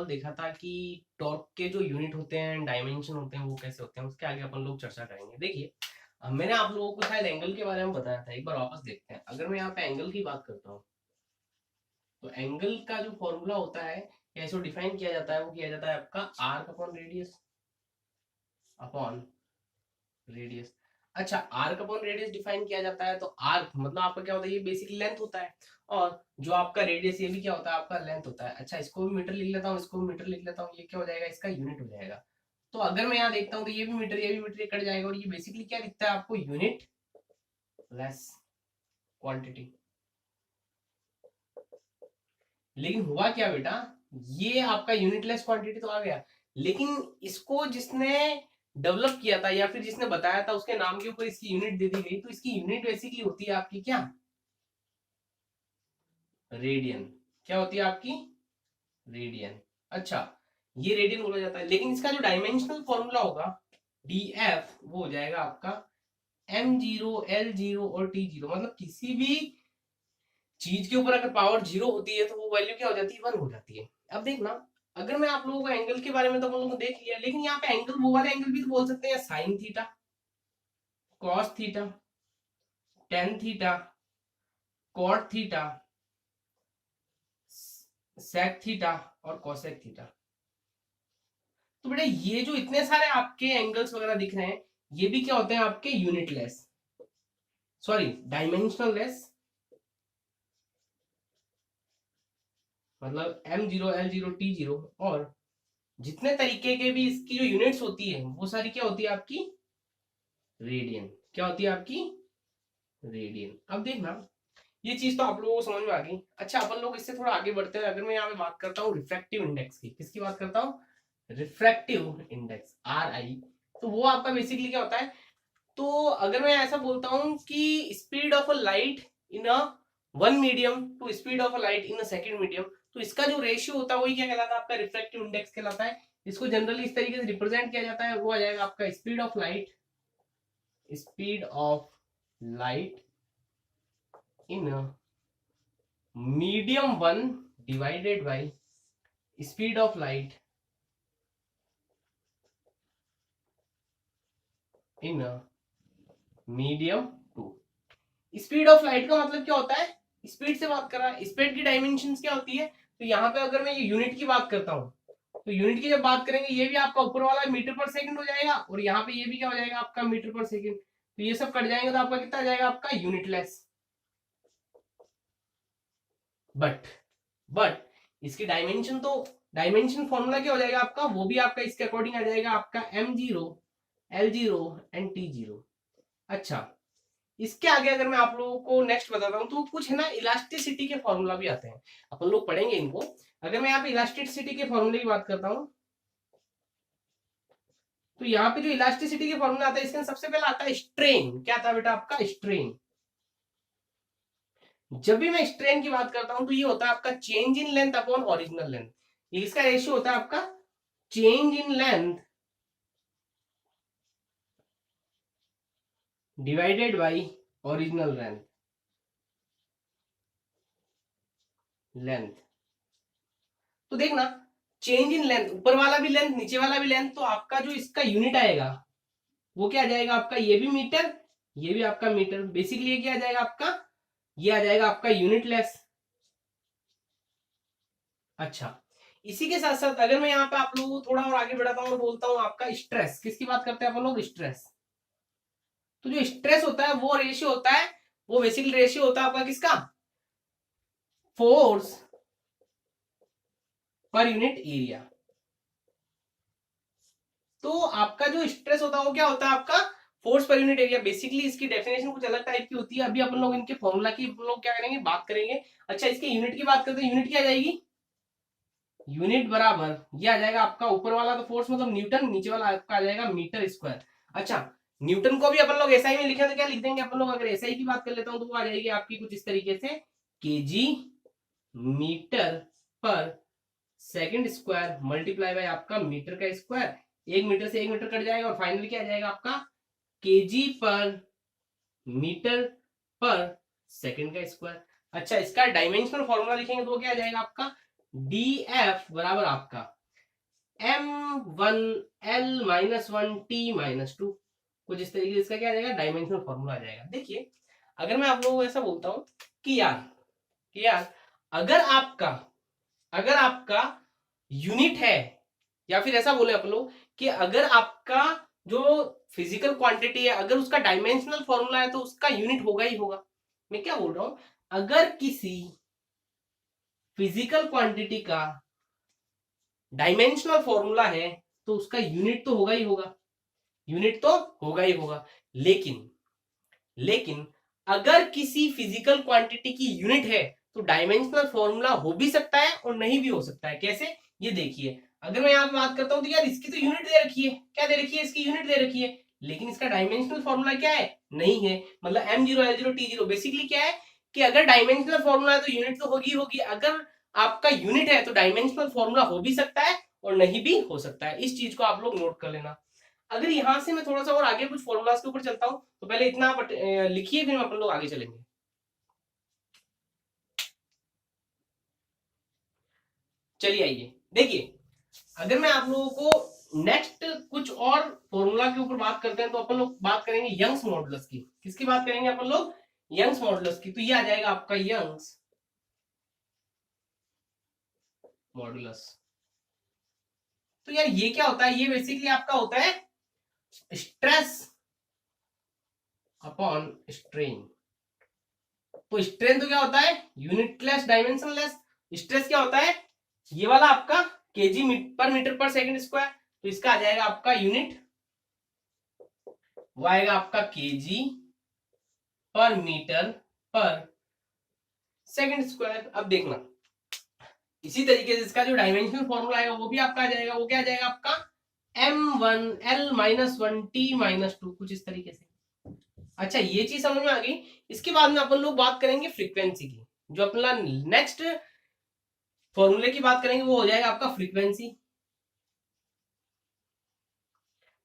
देखा था कि टॉर्क के जो यूनिट होते हैं, डायमेंशन होते हैं, वो कैसे होते हैं, उसके आगे अपन लोग चर्चा करेंगे। देखिए, मैंने आप लोगों को शायद एंगल के बारे में बताया था, एक बार वापस देखते हैं। अगर मैं यहाँ पे एंगल की बात करता हूँ, तो एंगल का जो फॉर्मूला होता है या इसको डिफाइन किया जाता है, वो किया जाता है आपका arc upon radius upon radius. अच्छा, आर्क अपॉन रेडियस डिफाइन किया जाता है, तो आर्क मतलब आपका क्या होता है, ये बेसिकली लेंथ होता है, और जो आपका रेडियस ये भी क्या होता है, आपका लेंथ होता है। अच्छा, इसको भी मीटर लिख लेता हूँ, इसको भी मीटर लिख लेता हूँ, ये क्या हो जाएगा, इसका यूनिट हो जाएगा। तो अगर मैं यहाँ देखता हूँ तो ये भी मीटर, ये भी मीटर, ये कट जाएगा, और ये बेसिकली क्या दिखता है आपको, यूनिट लेस क्वांटिटी। लेकिन हुआ क्या बेटा, ये आपका यूनिटलेस क्वांटिटी तो आ गया, लेकिन इसको जिसने डेवलप किया था या फिर जिसने बताया था, उसके नाम के ऊपर इसकी यूनिट दे दी गई, तो इसकी यूनिट बेसिकली होती है आपकी क्या, रेडियन। क्या होती है आपकी, रेडियन। अच्छा, ये रेडियन बोला जाता है, लेकिन इसका जो डायमेंशनल फॉर्मूला होगा डी एफ, वो हो जाएगा आपका m0 l0 और t0। मतलब किसी भी चीज के ऊपर अगर पावर जीरो होती है तो वो वैल्यू क्या हो जाती है, 1 हो जाती है। अब देखना, अगर मैं आप लोगों को एंगल के बारे में तो हम लोगों को देख लिया, लेकिन यहाँ पे एंगल वो वाले एंगल भी तो बोल सकते हैं, sine theta, cos theta, tan theta, cot theta, sec theta और कोसेक थीटा। तो बेटा ये जो इतने सारे आपके एंगल्स वगैरह दिख रहे हैं, ये भी क्या होते हैं आपके, यूनिटलेस, सॉरी डायमेंशनल लेस। मतलब m0 l0 t0, और जितने तरीके के भी इसकी जो यूनिट्स होती है, वो सारी क्या होती है आपकी, रेडियन। क्या होती है आपकी, रेडियन। अब देखना, ये चीज तो आप लोगों को समझ में आ गई। अच्छा, अपन लोग इससे थोड़ा आगे बढ़ते हैं। अगर मैं यहाँ पे बात करता हूँ रिफ्रैक्टिव इंडेक्स की, किसकी बात करता हूँ, रिफ्रैक्टिव इंडेक्स आर आई, तो वो आपका बेसिकली क्या होता है। तो अगर मैं ऐसा बोलता हूँ कि speed of a light in a one medium to speed of a light in a second medium, तो इसका जो रेशियो होता है वही क्या कहलाता है, आपका रिफ्रैक्टिव इंडेक्स कहलाता है। इसको जनरली इस तरीके से रिप्रेजेंट किया जाता है, वो आ जाएगा आपका speed of light, speed of light in medium one divided by speed of light in medium to. Speed of light का मतलब क्या होता है, स्पीड से बात कर रहा है, स्पीड की डायमेंशन क्या होती है। तो यहाँ पे अगर मैं ये यूनिट की बात करता हूँ, तो यूनिट की जब बात करेंगे, ये भी आपका ऊपर वाला मीटर पर सेकंड हो जाएगा, और यहाँ पे ये भी क्या हो जाएगा आपका, मीटर पर सेकंड। तो ये सब कट जाएंगे तो आपका कितना आ जाएगा, आपका यूनिटलेस। बट बट इसकी डायमेंशन तो, डायमेंशन फॉर्मूला क्या हो जाएगा आपका, वो भी आपका इसके अकॉर्डिंग आ जाएगा, आपका m0 l0 एंड t0। अच्छा, इसके आगे अगर मैं आप लोगों को नेक्स्ट बताता हूं, तो कुछ है ना इलास्टिसिटी के फॉर्मूला भी आते हैं, अपन लोग पढ़ेंगे इनको। अगर मैं यहाँ पे इलास्टिसिटी के फॉर्मूले की बात करता हूं, तो यहाँ पे जो इलास्टिसिटी के फॉर्मूला आता है, इसके सबसे पहले आता है स्ट्रेन। क्या था बेटा आपका, स्ट्रेन। जब भी मैं स्ट्रेन की बात करता हूं, तो ये होता है आपका change in length upon original length. इसका रेशियो होता है आपका change in length divided by original length. Length, तो देखना, चेंज इन लेंथ, ऊपर वाला भी लेंथ नीचे वाला भी लेंथ, तो आपका जो इसका यूनिट आएगा वो क्या आ जाएगा आपका, ये भी मीटर, ये भी आपका मीटर। बेसिकली ये क्या आ जाएगा आपका, ये आ जाएगा आपका यूनिट लेस। अच्छा, इसी के साथ साथ अगर मैं यहाँ पे आप लोगों को थोड़ा और आगे बढ़ाता हूँ और बोलता हूँ आपका स्ट्रेस, किसकी बात करते हैं अपन लोग, स्ट्रेस। तो जो स्ट्रेस होता है वो रेशियो होता है, वो बेसिकली रेशियो होता है आपका किसका, फोर्स पर यूनिट एरिया। तो आपका जो स्ट्रेस होता है वो क्या होता है आपका, force per unit area. Basically इसकी डेफिनेशन कुछ अलग टाइप की होती है, अभी अपन लोग इनके फॉर्मूला की अपन लोग क्या करेंगे, बात करेंगे। अच्छा, इसके यूनिट की बात करते हैं, यूनिट क्या आ जाएगी, यूनिट बराबर ये आ जाएगा आपका, ऊपर वाला तो फोर्स मतलब न्यूटन, नीचे वाला आपका आ जाएगा मीटर स्क्वायर। अच्छा, न्यूटन को भी अपन लोग एसआई में लिखे तो क्या लिख देंगे अपन लोग, अगर एसआई की बात कर लेता हूं तो वो आ जाएगी आपकी कुछ इस तरीके से, केजी मीटर पर सेकंड स्क्वायर मल्टीप्लाई बाय आपका मीटर का स्क्वायर। एक मीटर से एक मीटर कट जाएगा, और फाइनली क्या आ जाएगा आपका, केजी पर मीटर पर सेकंड का स्क्वायर। अच्छा, इसका डायमेंशनल फॉर्मूला लिखेंगे तो क्या आ जाएगा आपका, डी एफ बराबर आपका m1l-1t-2 कुछ इस तरीके से इसका क्या आ जाएगा, डायमेंशनल फॉर्मूला आ जाएगा। देखिए अगर मैं आप लोगों को ऐसा बोलता हूं कि यार अगर आपका यूनिट है, या फिर ऐसा बोले अपन लोग कि अगर आपका जो फिजिकल क्वांटिटी है अगर उसका डायमेंशनल फॉर्मूला है तो उसका यूनिट होगा ही होगा। मैं क्या बोल रहा हूं, अगर किसी फिजिकल क्वांटिटी का डायमेंशनल फॉर्मूला है तो उसका यूनिट तो होगा ही होगा, यूनिट तो होगा ही होगा। लेकिन अगर किसी फिजिकल क्वांटिटी की यूनिट है तो डायमेंशनल फॉर्मूला हो भी सकता है और नहीं भी हो सकता है। कैसे, ये देखिए अगर मैं यहाँ पे बात करता हूं तो यार इसकी तो यूनिट दे रखी है, क्या दे रखी है, इसकी यूनिट दे रखी है, लेकिन इसका डायमेंशनल फॉर्मूला क्या है, नहीं है। मतलब m0l0t0 बेसिकली क्या है कि अगर डायमेंशनल फॉर्मूला है तो यूनिट तो होगी होगी, अगर आपका यूनिट है तो डायमेंशनल फॉर्मूला हो भी सकता है और नहीं भी हो सकता है। इस चीज को आप लोग नोट कर लेना। अगर यहां से मैं थोड़ा सा और आगे कुछ फॉर्मूलाज के ऊपर चलता हूं तो पहले इतना लिखिए, फिर अपन लोग आगे चलेंगे। चलिए आइए देखिए, अगर मैं आप लोगों को नेक्स्ट कुछ और फॉर्मूला के ऊपर बात करते हैं तो अपन लोग बात करेंगे यंग्स मॉडुलस की। किसकी बात करेंगे अपन लोग, यंग्स मॉडुलस की। तो ये आ जाएगा आपका यंग्स मॉडुलस। तो यार ये क्या होता है, ये बेसिकली आपका होता है स्ट्रेस अपॉन स्ट्रेन। तो स्ट्रेन तो क्या होता है, यूनिटलेस डायमेंशनलेस। स्ट्रेस क्या होता है, ये वाला आपका केजी पर मीटर पर सेकंड स्क्वायर। तो इसका आ जाएगा आपका यूनिट, वो आएगा आपका केजी पर मीटर पर सेकंड स्क्वायर। अब देखना इसी तरीके से इसका जो डायमेंशनल फॉर्मूला आएगा वो भी आपका आ जाएगा, वो क्या आ जाएगा आपका m1l-1t-2 कुछ इस तरीके से। अच्छा ये चीज समझ में आ गई। इसके बाद में अपन लोग बात करेंगे फ्रीक्वेंसी की। जो अपना नेक्स्ट फॉर्मूले की बात करेंगे वो हो जाएगा आपका फ्रीक्वेंसी।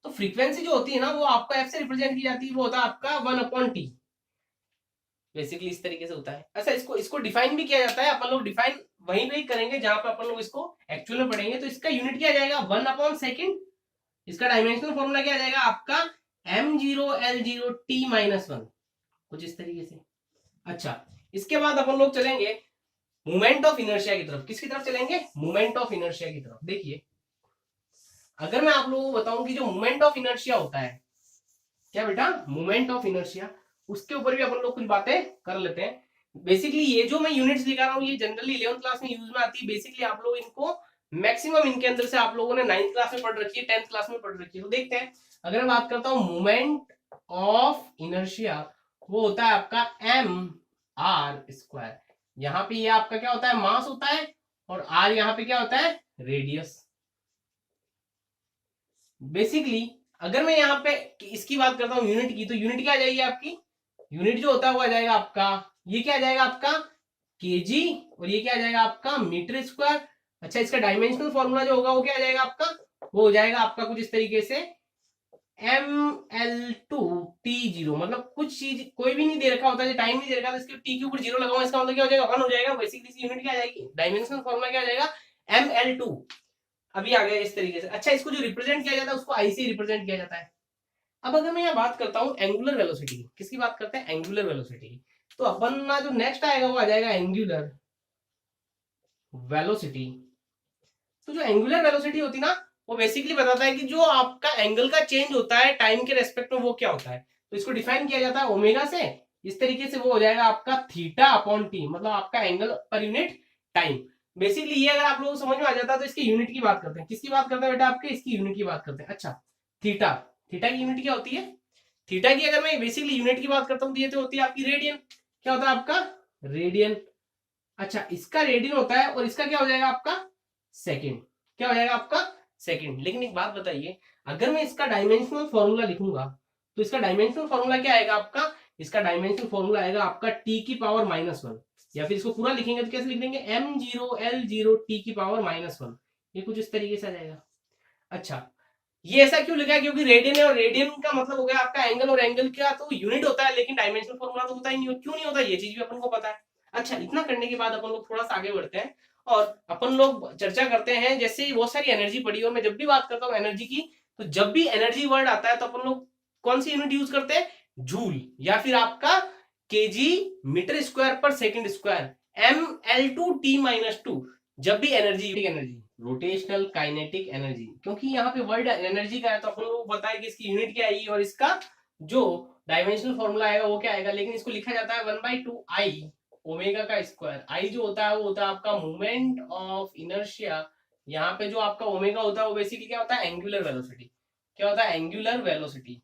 तो फ्रीक्वेंसी जो होती है ना वो आपका एफ से रिप्रेजेंट की जाती है, वो होता है आपका 1/t। बेसिकली इस तरीके से होता है। अच्छा इसको डिफाइन भी किया जाता है, अपन लोग डिफाइन वहीं पे ही करेंगे जहां पे अपन लोग इसको एक्चुअल में पढ़ेंगे। तो इसका यूनिट क्या जाएगा, 1/सेकंड। इसका डायमेंशनल फॉर्मूला क्या जाएगा आपका m0l0t-1 कुछ इस तरीके से। अच्छा इसके बाद अपन लोग चलेंगे मोमेंट ऑफ इनर्शिया की तरफ। किसकी तरफ चलेंगे, मोमेंट ऑफ इनर्शिया की तरफ। देखिए अगर मैं आप लोगों को बताऊं कि जो मोमेंट ऑफ इनर्शिया होता है, क्या बेटा, मोमेंट ऑफ इनर्शिया, उसके ऊपर भी अपन लोग कुछ बातें कर लेते हैं। बेसिकली ये जो मैं यूनिट्स दिखा रहा हूँ ये जनरली 11th क्लास में यूज में आती है। बेसिकली आप लोग इनको मैक्सिमम इनके अंदर से आप लोगों ने 9th क्लास में पढ़ रखी है, 10th क्लास में पढ़ रखी है। तो देखते हैं, अगर मैं बात करता हूँ मोमेंट ऑफ इनर्शिया, वो होता है आपका m/r²। यहाँ पे ये आपका क्या होता है, मास होता है, और r यहाँ पे क्या होता है, रेडियस। बेसिकली अगर मैं यहाँ पे इसकी बात करता हूँ यूनिट की, तो यूनिट क्या आ जाएगी आपकी, यूनिट जो होता है वो आ जाएगा आपका, ये क्या आ जाएगा आपका केजी, और ये क्या आ जाएगा आपका मीटर स्क्वायर। अच्छा इसका डायमेंशनल फॉर्मूला जो होगा वो क्या आ जाएगा आपका, वो हो जाएगा आपका कुछ इस तरीके से ml2t0। मतलब कुछ चीज कोई भी नहीं दे रखा होता है, टाइम नहीं दे रखा, तो इसके टी के ऊपर जीरो लगाऊंगा, इसका मतलब क्या हो जाएगा, 1 हो जाएगा। बेसिकली इसकी यूनिट क्या आ जाएगी, डायमेंशनल फॉर्मूला क्या आ जाएगा, ml2। अभी आ गया इस तरीके से। अच्छा इसको जो रिप्रेजेंट किया जाता है उसको आई से रिप्रेजेंट किया जाता है। अब अगर मैं यहाँ बात करता हूँ एंगुलर वेलोसिटी, किसकी बात करते हैं, एंगुलर वेलोसिटी। तो अपन ना जो नेक्स्ट आएगा वो आ जाएगा एंगुलर वेलोसिटी। तो जो एंगुलर वेलोसिटी होती है ना, वो बेसिकली बताता है कि जो आपका एंगल का चेंज होता है टाइम के रेस्पेक्ट में वो क्या होता है। तो इसको डिफाइन किया जाता है ओमेगा से। इस तरीके से वो हो जाएगा आपका थीटा अपॉन टी, मतलब आपका एंगल पर यूनिट टाइम। बेसिकली ये अगर आप लोगों को समझ में आ जाता है तो इसकी यूनिट की बात करते हैं। किसकी बात करते हैं बेटा, आपके इसकी यूनिट की बात करते हैं। अच्छा थीटा, थीटा की यूनिट क्या होती है, थीटा की अगर मैं बेसिकली यूनिट की बात करता हूँ तो ये तो होती है आपकी रेडियन। क्या होता है आपका, रेडियन। अच्छा इसका रेडियन होता है और इसका क्या हो जाएगा आपका सेकंड। क्या हो जाएगा आपका सेकंड। लेकिन एक बात बताइए, अगर मैं इसका डायमेंशनल फॉर्मूला लिखूंगा तो इसका डायमेंशनल फॉर्मूला क्या आएगा आपका, इसका डायमेंशनल फॉर्मूला आएगा आपका t⁻⁻1। या फिर इसको पूरा लिखेंगे तो कैसे लिख देंगे, m0l0t⁻⁻1। ये कुछ इस तरीके से आ जाएगा। अच्छा ये ऐसा क्यों लिखा है, क्योंकि रेडियन है और रेडियन का मतलब हो गया आपका एंगल, और एंगल का तो यूनिट होता है लेकिन डायमेंशनल फॉर्मूला तो होता ही नहीं। क्यों नहीं होता, ये चीज भी अपन को पता है। अच्छा इतना करने के बाद अपन लोग थोड़ा सा आगे बढ़ते हैं और अपन लोग चर्चा करते हैं, जैसे बहुत सारी एनर्जी पड़ी और मैं जब भी बात करता हूँ एनर्जी की, तो जब भी एनर्जी वर्ड आता है तो अपन लोग कौन सी यूनिट यूज करते हैं, जूल, या फिर आपका केजी मीटर स्क्वायर पर सेकंड स्क्वायर, ml2t-2। जब भी एनर्जी रोटेशनल काइनेटिक एनर्जी, क्योंकि यहाँ पे वर्ड एनर्जी का है तो अपन लोग बताए कि इसकी यूनिट क्या आएगी और इसका जो डायमेंशनल फॉर्मूला आएगा वो क्या आएगा, लेकिन इसको लिखा जाता है 1/2 I ओमेगा का स्क्वायर। आई जो होता है वो होता है आपका मोमेंट ऑफ इनर्शिया। यहाँ पे जो आपका ओमेगा होता है वो बेसिकली क्या होता है, एंगुलर वेलोसिटी। क्या होता है, एंगुलर वेलोसिटी।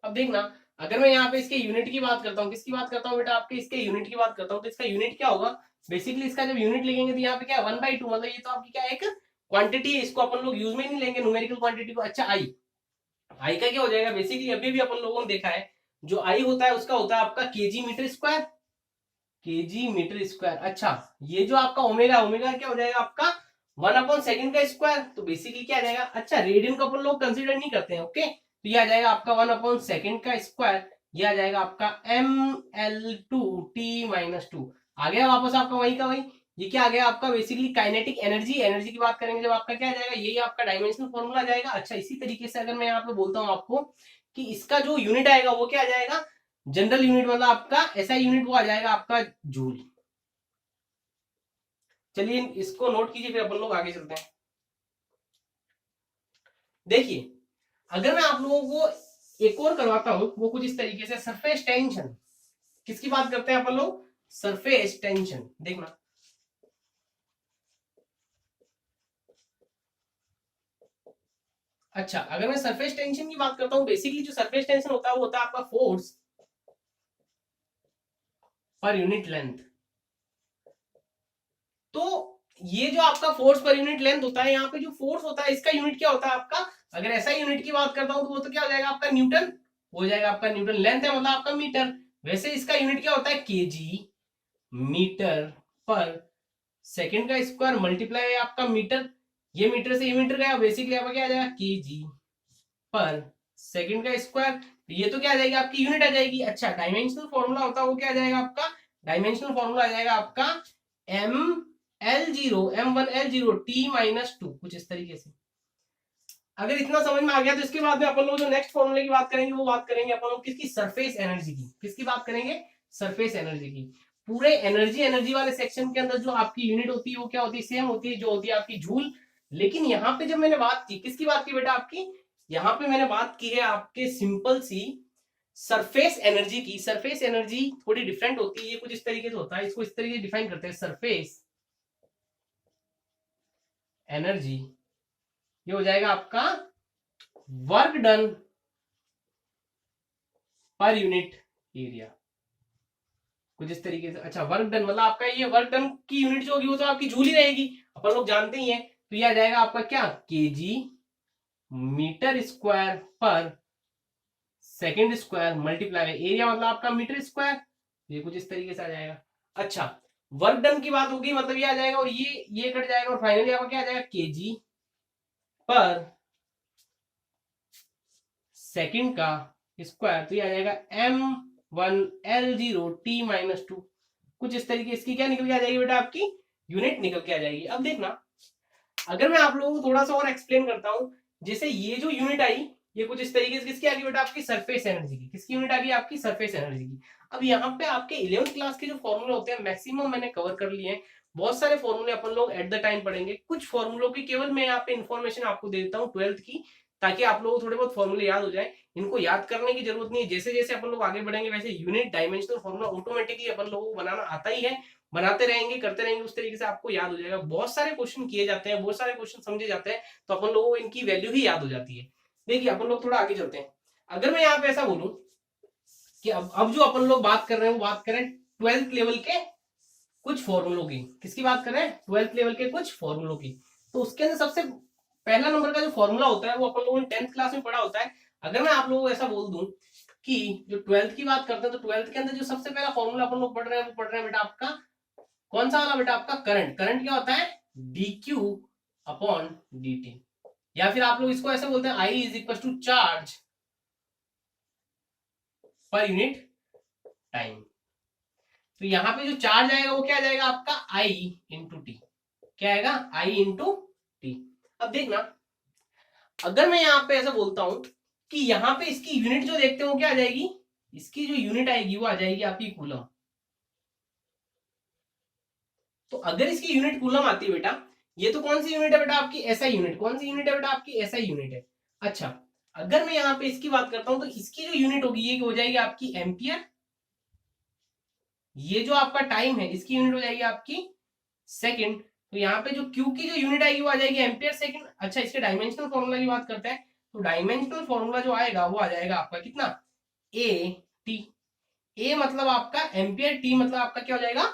अब देखना, अगर मैं यहाँ पे इसके यूनिट की बात करता हूँ, किसकी बात करता हूँ बेटा, आपके इसके यूनिट की बात करता हूँ, तो इसका यूनिट क्या होगा, बेसिकली इसका जब यूनिट लिखेंगे तो यहाँ पे क्या 1/2, मतलब ये तो आपकी क्या एक क्वांटिटी है, इसको अपन लोग यूज में नहीं लेंगे न्यूमेरिकल क्वांटिटी को। अच्छा आई, आई का क्या हो जाएगा, बेसिकली अभी भी अपन लोगों ने देखा है जो आई होता है उसका होता है आपका kg metre square, kg metre square. अच्छा, ये जो आपका ओमेगा, ओमेगा क्या हो जाएगा आपका 1/2 का स्क्वायर, तो बेसिकली क्या आ जाएगा, अच्छा रेडियन को अपन लोग कंसीडर नहीं करते हैं, ओके, तो ये आ जाएगा आपका 1/2 का स्क्वायर, ये आ जाएगा आपका ml2t-2। आ गया वापस आपका वही का वही, ये क्या आ गया आपका बेसिकली काइनेटिक एनर्जी। एनर्जी की बात करेंगे जब आपका क्या आ जाएगा, यही आपका डायमेंशनल फॉर्मूला आ जाएगा। अच्छा, इसी तरीके से अगर मैं यहाँ पे बोलता हूँ आपको कि इसका जो यूनिट आएगा वो क्या आ जाएगा, जनरल यूनिट, मतलब आपका ऐसा यूनिट वो आ जाएगा आपका जूल। चलिए इसको नोट कीजिए, फिर अपन लोग आगे चलते हैं। देखिए, अगर मैं आप लोगों को एक और करवाता हूं, वो कुछ इस तरीके से, सरफेस टेंशन। किसकी बात करते हैं अपन लोग, सरफेस टेंशन। देखना, अच्छा अगर मैं सरफेस टेंशन की बात करता हूं, बेसिकली जो सरफेस टेंशन होता है वो होता है आपका फोर्स पर यूनिट लेंथ। तो ये जो आपका फोर्स पर यूनिट लेंथ होता है, यहाँ पे जो फोर्स होता है इसका यूनिट क्या होता है आपका, अगर ऐसा यूनिट की बात करता हूं तो वो तो क्या हो जाएगा आपका न्यूटन, हो जाएगा आपका न्यूटन। लेंथ है मतलब आपका मीटर, वैसे इसका यूनिट क्या होता है, केजी मीटर पर सेकंड का स्क्वायर मल्टीप्लाई आपका मीटर, ये मीटर से ये मीटर गया, बेसिकली आपका क्या आ जाएगा, केजी पर सेकंड का स्क्वायर, ये तो क्या आ जाएगी आपकी यूनिट आ जाएगी। अच्छा, डायमेंशनल फॉर्मूला होता है वो क्या आ जाएगा आपका, डायमेंशनल फॉर्मूला आ जाएगा आपका ml0 कुछ इस तरीके से। अगर इतना समझ में आ गया तो इसके बाद में अपन लोग जो नेक्स्ट फॉर्मूले की बात करेंगे वो बात करेंगे अपन लोग किसकी, सरफेस एनर्जी की। किसकी बात करेंगे, सरफेस एनर्जी की। पूरे एनर्जी एनर्जी वाले सेक्शन के अंदर जो आपकी यूनिट होती है वो क्या होती है, सेम होती है, जो होती है आपकी जूल। लेकिन यहाँ पे जब मैंने बात की, किसकी बात की बेटा आपकी, यहाँ पे मैंने बात की है आपके सिंपल सी सरफेस एनर्जी की। सरफेस एनर्जी थोड़ी डिफरेंट होती है, ये कुछ इस तरीके से होता है, इसको इस तरीके से डिफाइन करते हैं, सरफेस एनर्जी ये हो जाएगा आपका work done per unit area, कुछ इस तरीके से। अच्छा, वर्क डन मतलब आपका ये वर्क डन की यूनिट जो होगी वो तो आपकी जूल ही रहेगी, अपन लोग जानते ही हैं। तो ये आ जाएगा आपका क्या, केजी मीटर स्क्वायर पर सेकंड स्क्वायर मल्टीप्लाई एरिया, मतलब आपका मीटर स्क्वायर, ये कुछ इस तरीके से आ जाएगा। अच्छा, वर्क डन की बात होगी मतलब ये आ जाएगा और ये कट जाएगा और फाइनली आपका क्या आ जाएगा, केजी पर सेकंड का स्क्वायर, तो ये आ जाएगा m1l0t-2। कुछ इस तरीके इसकी क्या निकल के आ जाएगी बेटा, आपकी यूनिट निकल के आ जाएगी। अब देखना, अगर मैं आप लोगों को थोड़ा सा और एक्सप्लेन करता हूं, जैसे ये जो यूनिट आई ये कुछ इस तरीके से किसकी आ गई बेटा, आपकी सरफेस एनर्जी की। किसकी यूनिट आ गई, आपकी सरफेस एनर्जी की। अब यहाँ पे आपके 11th क्लास के जो फॉर्मूले होते हैं मैक्सिमम मैंने कवर कर लिए हैं। बहुत सारे फॉर्मूले अपन लोग एट द टाइम पढ़ेंगे, कुछ फॉर्मूलों की केवल मैं यहाँ पे इन्फॉर्मेशन आपको दे देता हूँ 12th की, ताकि आप लोगों को थोड़े बहुत फॉर्मूले याद हो जाए। इनको याद करने की जरूरत नहीं है, जैसे जैसे अपन लोग आगे बढ़ेंगे वैसे यूनिट डायमेंशनल फॉर्मूला ऑटोमेटिकली अपन लोगों को बनाना आता ही है, बनाते रहेंगे करते रहेंगे, उस तरीके से आपको याद हो जाएगा। बहुत सारे क्वेश्चन किए जाते हैं, बहुत सारे क्वेश्चन समझे जाते हैं, तो अपन लोगों को इनकी वैल्यू ही याद हो जाती है। देखिए अपन लोग थोड़ा आगे चलते हैं। अगर मैं यहाँ पे ऐसा बोलूं कि अब जो अपन लोग बात कर रहे हैं वो बात करें 12th लेवल के कुछ फॉर्मूलों की। किसकी बात कर रहे हैं, 12th लेवल के कुछ फॉर्मूलों की। तो उसके अंदर सबसे पहला नंबर का जो फॉर्मूला होता है वो अपन लोगों ने 10th क्लास में पढ़ा होता है। अगर मैं आप लोगों को ऐसा बोल दूं कि जो 12th की बात करते हैं, तो 12th के अंदर जो सबसे पहला फॉर्मूला अपन लोग पढ़ रहे हैं वो पढ़ रहे हैं बेटा आपका कौन सा वाला बेटा, आपका करंट। करंट क्या होता है, dq/dt, या फिर आप लोग इसको ऐसे बोलते हैं I is equal to charge per unit time. तो यहाँ पे जो चार्ज आएगा वो क्या आ जाएगा आपका I इंटू टी। क्या आएगा I इंटू टी। अब देखना, अगर मैं यहाँ पे ऐसा बोलता हूं कि यहाँ पे इसकी यूनिट जो देखते हो क्या आ जाएगी, इसकी जो यूनिट आएगी वो आ जाएगी आपकी कूलम। तो अगर इसकी यूनिट कूलम आती है बेटा, ये तो कौन सी यूनिट है बेटा आपकी, एसआई यूनिट। कौन सी यूनिट है बेटा आपकी, एसआई यूनिट है। अच्छा, अगर मैं यहाँ पे इसकी बात करता हूं तो इसकी जो यूनिट होगी ये हो जाएगी आपकी एम्पियर। ये जो आपका टाइम है इसकी यूनिट हो जाएगी आपकी सेकंड। तो यहाँ पे जो क्यू की जो यूनिट आएगी वो आ जाएगी एम्पियर सेकंड। अच्छा, इसके डायमेंशनल फॉर्मूला की बात करते हैं, तो डायमेंशनल फॉर्मूला जो आएगा वो आ जाएगा आपका कितना, ए टी। ए मतलब आपका एम्पियर, टी मतलब आपका क्या हो जाएगा,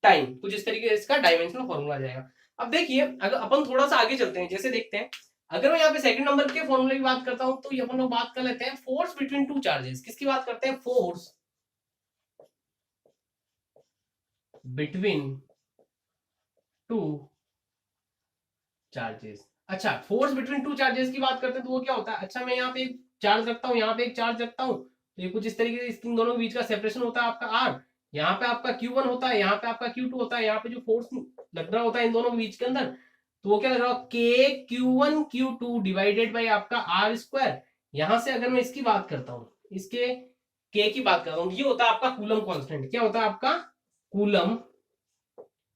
टाइम। कुछ इस तरीके से इसका डायमेंशनल फॉर्मूला आ जाएगा। अब देखिए, अगर अपन थोड़ा सा आगे चलते हैं, जैसे देखते हैं, अगर मैं यहाँ पे सेकंड नंबर के फॉर्मूले की बात करता हूं तो ये अपन लोग बात कर लेते हैं फोर्स बिटवीन टू चार्जेस। किसकी बात करते हैं, फोर्स बिटवीन टू चार्जेस। अच्छा, फोर्स बिटवीन टू चार्जेस की बात करते हैं तो वो क्या होता है, अच्छा मैं यहाँ पे एक चार्ज रखता हूँ, यहाँ पे एक चार्ज रखता हूँ, तो ये कुछ इस तरीके से इन दोनों के बीच का सेपरेशन होता है आपका आर। यहाँ पे आपका Q1 होता है, यहाँ पे आपका Q2 होता है, यहाँ पे जो फोर्स लग रहा होता है इन दोनों के बीच के अंदर, तो वो क्या लग रहा है, के Q1 Q2 डिवाइडेड बाई आपका आर स्क्वायर। यहां से अगर मैं इसकी बात करता हूँ, इसके के की बात करता हूँ, ये होता है आपका कूलम कांस्टेंट। क्या होता है आपका, कूलम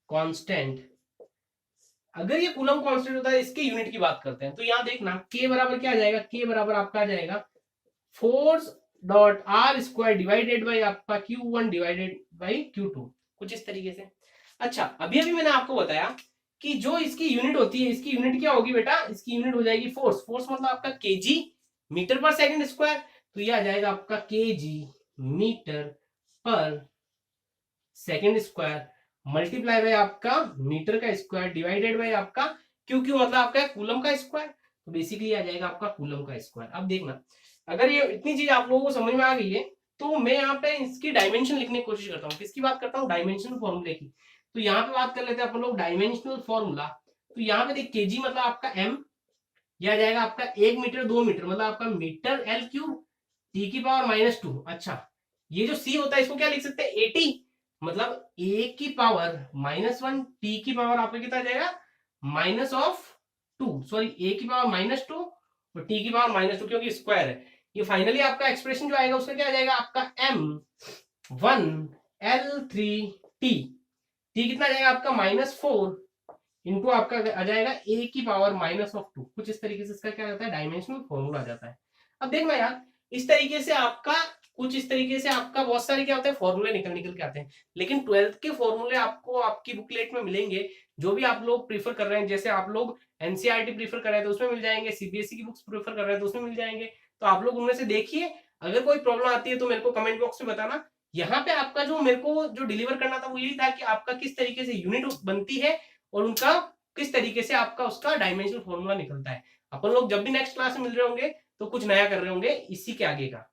कांस्टेंट। अगर ये कूलम कांस्टेंट होता है, इसके यूनिट की बात करते हैं, तो यहां देखना के बराबर क्या आ जाएगा, के बराबर आपका आ जाएगा force dot are square divided by आपका Q1 डिवाइडेड बाई Q2, कुछ इस तरीके से। अच्छा, अभी अभी मैंने आपको बताया कि जो इसकी यूनिट होती है, इसकी यूनिट क्या होगी बेटा, इसकी यूनिट हो जाएगी फोर्स। फोर्स मतलब आपका केजी मीटर पर सेकंड स्क्वायर, तो ये आ जाएगा आपका केजी मीटर पर सेकंड स्क्वायर मल्टीप्लाई बाय आपका मीटर का स्क्वायर डिवाइडेड बाय आपका क्यू क्यू मतलब आपका कूलम का स्क्वायर, तो बेसिकली आ जाएगा आपका कूलम का स्क्वायर। अब देखना, अगर ये इतनी चीज आप लोगों को समझ में आ गई है तो मैं यहाँ पे इसकी डायमेंशन लिखने की कोशिश करता हूँ। किसकी बात करता हूँ, डायमेंशनल फॉर्मूले की। तो यहाँ पे बात कर लेते हैं अपन लोग डायमेंशनल फॉर्मूला। तो यहाँ पे देख केजी मतलब आपका एम, यह आ जाएगा आपका 1 मीटर 2 मीटर मतलब आपका मीटर एल क्यूब टी की पावर -2। अच्छा, ये जो सी होता है इसको क्या लिख सकते हैं, 80 मतलब ए की पावर -1 टी की पावर आपका कितना आ जाएगा -2, सॉरी ए की पावर -2 और टी की पावर -2 क्योंकि स्क्वायर है। ये फाइनली आपका एक्सप्रेशन जो आएगा उसका क्या आ जाएगा आपका m1l3t। टी कितना आ जाएगा आपका -4 इनटू आपका आ जाएगा ए की पावर -2। कुछ इस तरीके से इसका क्या रहता है, डायमेंशनल फॉर्मूला आ जाता है। अब देखना यार, इस तरीके से आपका कुछ इस तरीके से आपका बहुत सारे क्या होते हैं फॉर्मूले निकल के आते हैं, लेकिन 12th के फॉर्मूले आपको आपकी बुकलेट में मिलेंगे। जो भी आप लोग प्रीफर कर रहे हैं, जैसे आप लोग एनसीईआरटी प्रीफर कर रहे हैं तो उसमें मिल जाएंगे, सीबीएसई की बुक्स प्रीफर कर रहे हैं तो उसमें मिल जाएंगे। तो आप लोग उनमें से देखिए, अगर कोई प्रॉब्लम आती है तो मेरे को कमेंट बॉक्स में बताना। यहाँ पे आपका जो मेरे को जो डिलीवर करना था वो यही था कि आपका किस तरीके से यूनिट बनती है और उनका किस तरीके से आपका उसका डायमेंशनल फॉर्मूला निकलता है। अपन लोग जब भी नेक्स्ट क्लास में मिल रहे होंगे तो कुछ नया कर रहे होंगे इसी के आगे का।